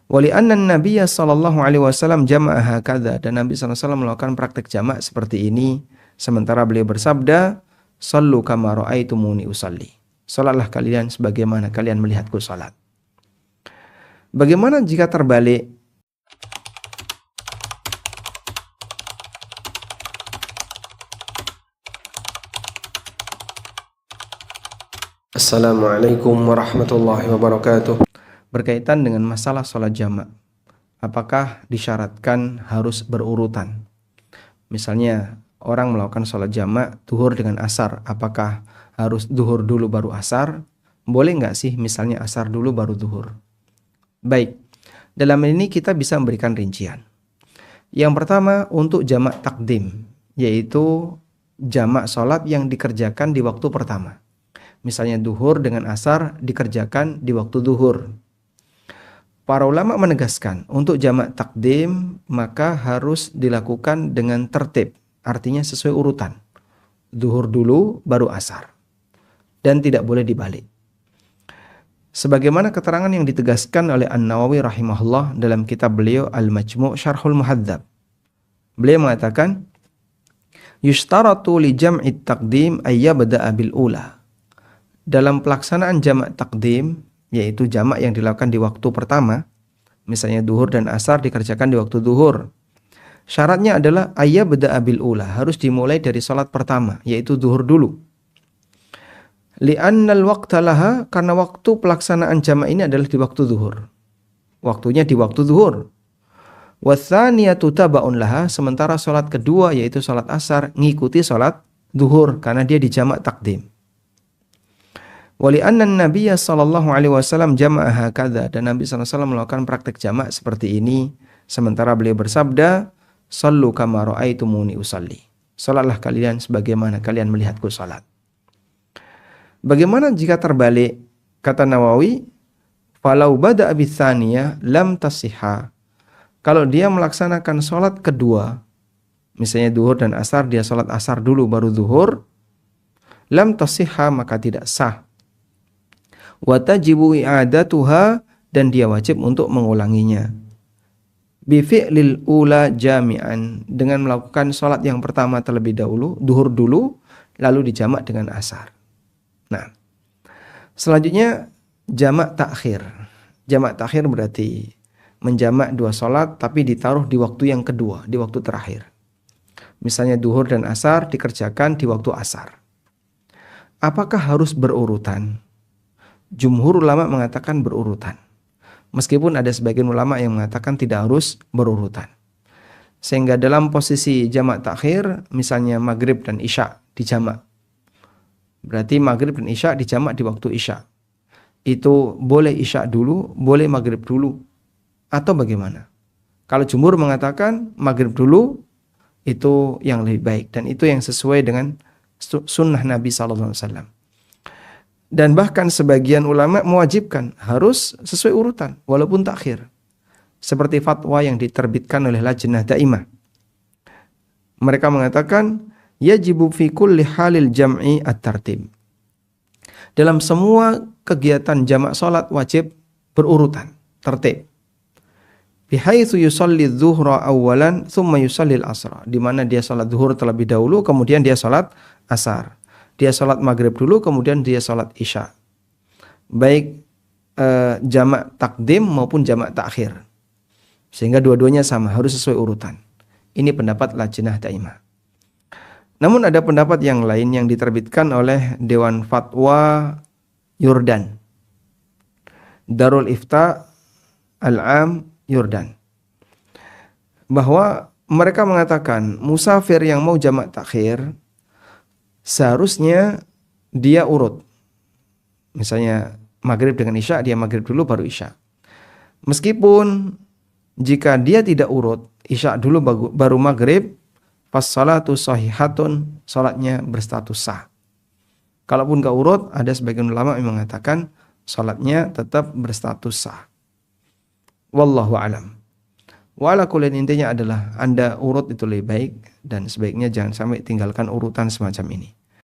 Wali anna Nabiya sallallahu alaihi wasallam jama'a hakadha, dan Nabi sallallahu alaihi wasallam melakukan praktek jamak seperti ini sementara beliau bersabda, "Shallu kama ra'aitumuni usalli." Salatlah kalian sebagaimana kalian melihatku salat. Bagaimana jika terbalik? Assalamualaikum warahmatullahi wabarakatuh. Berkaitan dengan masalah sholat jamak, apakah disyaratkan harus berurutan? Misalnya orang melakukan sholat jamak duhur dengan asar, apakah harus duhur dulu baru asar? Boleh nggak sih misalnya asar dulu baru duhur? Baik, dalam ini kita bisa memberikan rincian. Yang pertama untuk jamak takdim, yaitu jamak sholat yang dikerjakan di waktu pertama. Misalnya duhur dengan asar dikerjakan di waktu duhur. Para ulama menegaskan untuk jamak takdim maka harus dilakukan dengan tertib, artinya sesuai urutan. Duhur dulu baru asar. Dan tidak boleh dibalik. Sebagaimana keterangan yang ditegaskan oleh An-Nawawi rahimahullah dalam kitab beliau Al-Majmu' Syarhul Muhadzab. Beliau mengatakan, "Yushtaratu li jam'i taqdim ay yabda'a bil ula." Dalam pelaksanaan jamak takdim, yaitu jamak yang dilakukan di waktu pertama, misalnya duhur dan asar dikerjakan di waktu duhur. Syaratnya adalah ayyabda'a bil ula, harus dimulai dari salat pertama, yaitu duhur dulu. Li'annal waqta laha, karena waktu pelaksanaan jamak ini adalah di waktu duhur. Waktunya di waktu duhur. Watsaniyatu taba'un laha, sementara salat kedua yaitu salat asar ngikuti salat duhur karena dia di jamak takdim. Wali anna Nabiya sallallahu alaihi wasallam jama'a hakadha, dan Nabi sallallahu alaihi wasallam melakukan praktek jamak seperti ini sementara beliau bersabda, "Shallu kama ra'aitumuni usalli." Salatlah kalian sebagaimana kalian melihatku salat. Bagaimana jika terbalik? Kata Nawawi, "Falau bada'a bitsaniyah lam tasihha." Kalau dia melaksanakan salat kedua, misalnya duhur dan asar, dia salat asar dulu baru duhur, lam tasihha, maka tidak sah. Wa tajibu i'adatuha, dan dia wajib untuk mengulanginya. Bi fi'lil ula jami'an, dengan melakukan salat yang pertama terlebih dahulu, duhur dulu, lalu dijamak dengan asar. Nah, selanjutnya jamak takhir. Jamak takhir berarti menjamak dua salat tapi ditaruh di waktu yang kedua, di waktu terakhir. Misalnya duhur dan asar dikerjakan di waktu asar. Apakah harus berurutan? Jumhur ulama mengatakan berurutan. Meskipun ada sebagian ulama yang mengatakan tidak harus berurutan. Sehingga dalam posisi jamak takhir, misalnya maghrib dan isya dijamak. Berarti maghrib dan isya dijamak di waktu isya. Itu boleh isya dulu, boleh maghrib dulu, atau bagaimana? Kalau jumhur mengatakan maghrib dulu, itu yang lebih baik. Dan itu yang sesuai dengan sunnah Nabi SAW. Dan bahkan sebagian ulama mewajibkan harus sesuai urutan walaupun takhir. Seperti fatwa yang diterbitkan oleh Lajnah Daimah. Mereka mengatakan yajibu fi kulli halil jam'i at-tartib. Dalam semua kegiatan jamak salat wajib berurutan, tertib. Bihaitsu yusalli adh-dhuhra awwalan thumma yusalli al-'asra, di mana dia salat zuhur terlebih dahulu kemudian dia salat asar. Dia salat maghrib dulu, kemudian dia salat isya. Baik jamak takdim maupun jamak takhir. Sehingga dua-duanya sama, harus sesuai urutan. Ini pendapat Lajnah Daimah. Namun ada pendapat yang lain yang diterbitkan oleh Dewan Fatwa Yordan. Darul Ifta Al-Am Yordan. Bahwa mereka mengatakan musafir yang mau jamak takhir seharusnya dia urut. Misalnya maghrib dengan isya, dia maghrib dulu baru isya. Meskipun jika dia tidak urut, isya dulu baru maghrib, fassalatu sahihatun, salatnya berstatus sah. Kalaupun gak urut, ada sebagian ulama yang mengatakan salatnya tetap berstatus sah. Wallahu alam. Wala kulin, intinya adalah Anda urut itu lebih baik, dan sebaiknya jangan sampai tinggalkan urutan semacam ini.